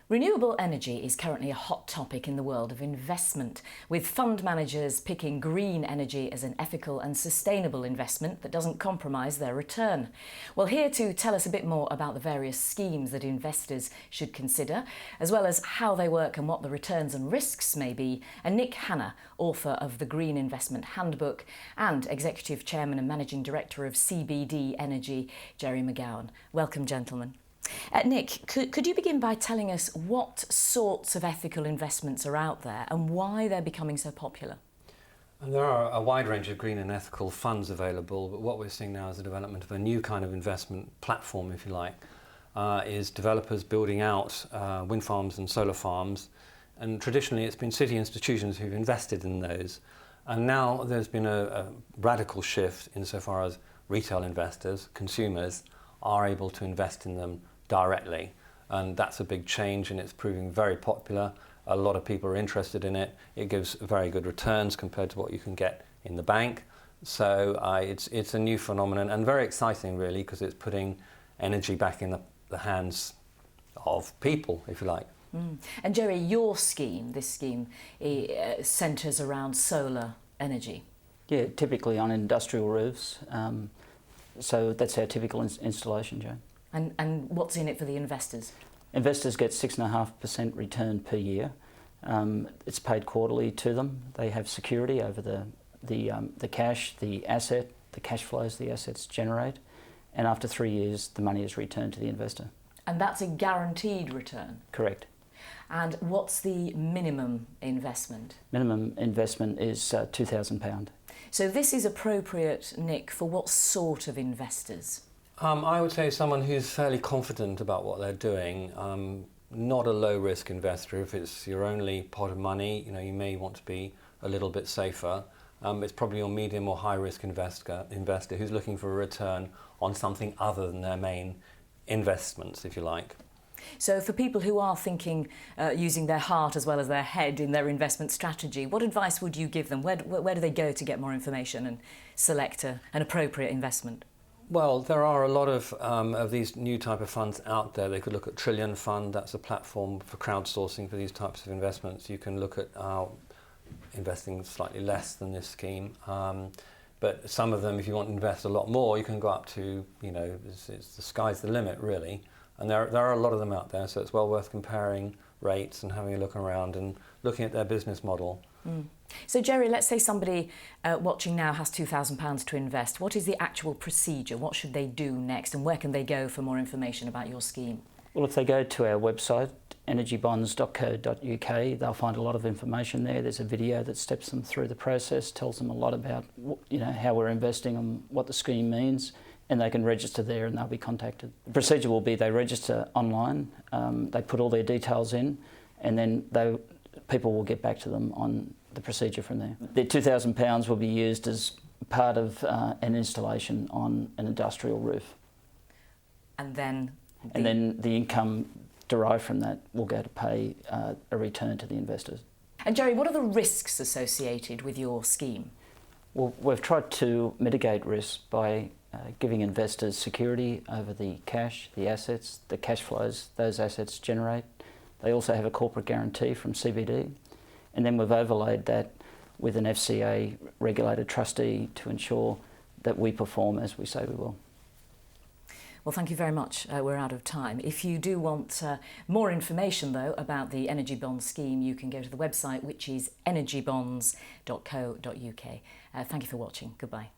Renewable energy is currently a hot topic in the world of investment, with fund managers picking green energy as an ethical and sustainable investment that doesn't compromise their return. Well, here to tell us a bit more about the various schemes that investors should consider, as well as how they work and what the returns and risks may be, are Nick Hanna, author of the Green Investment Handbook and Executive Chairman and Managing Director of CBD Energy, Jerry McGowan. Welcome, gentlemen. Nick, could you begin by telling us what sorts of ethical investments are out there and why they're becoming so popular? And there are a wide range of green and ethical funds available, but what we're seeing now is the development of a new kind of investment platform, if you like, is developers building out wind farms and solar farms. And traditionally it's been city institutions who've invested in those. And now there's been a radical shift insofar as retail investors, consumers, are able to invest in them directly, and that's a big change, and it's proving very popular. A lot of people are interested in it. It gives very good returns compared to what you can get in the bank. So it's a new phenomenon and very exciting, really, because it's putting energy back in the hands of people, if you like. And Jerry, your scheme, this scheme, centres around solar energy. Yeah, typically on industrial roofs. So that's our typical installation, Joan. And what's in it for the investors? Investors get 6.5% return per year. It's paid quarterly to them. They have security over the cash, the asset, the cash flows the assets generate, and after 3 years the money is returned to the investor. And that's a guaranteed return? Correct. And what's the minimum investment? Minimum investment is £2,000. So this is appropriate, Nick, for what sort of investors? I would say someone who's fairly confident about what they're doing, not a low-risk investor. If it's your only pot of money, you may want to be a little bit safer. It's probably your medium or high-risk investor who's looking for a return on something other than their main investments, if you like. So for people who are thinking using their heart as well as their head in their investment strategy, what advice would you give them? Where do they go to get more information and select an appropriate investment? Well, there are a lot of these new type of funds out there. They could look at Trillion Fund. That's a platform for crowdsourcing for these types of investments. You can look at investing slightly less than this scheme. But some of them, if you want to invest a lot more, you can go up to, it's the sky's the limit, really. And there are a lot of them out there, so it's well worth comparing rates and having a look around and looking at their business model. So Jerry, let's say somebody watching now has £2,000 to invest. What is the actual procedure? What should they do next, and where can they go for more information about your scheme? Well, if they go to our website, energybonds.co.uk, they'll find a lot of information there. There's a video that steps them through the process, tells them a lot about how we're investing and what the scheme means, and they can register there and they'll be contacted. The procedure will be they register online, they put all their details in, and then people will get back to them on the procedure from there. The £2,000 will be used as part of an installation on an industrial roof. And then the income derived from that will go to pay a return to the investors. And Jerry, what are the risks associated with your scheme? Well, we've tried to mitigate risks by giving investors security over the cash, the assets, the cash flows those assets generate. They also have a corporate guarantee from CBD, and then we've overlaid that with an FCA regulated trustee to ensure that we perform as we say we will. Well, thank you very much. We're out of time. If you do want more information, though, about the Energy Bonds scheme, you can go to the website, which is energybonds.co.uk. Thank you for watching. Goodbye.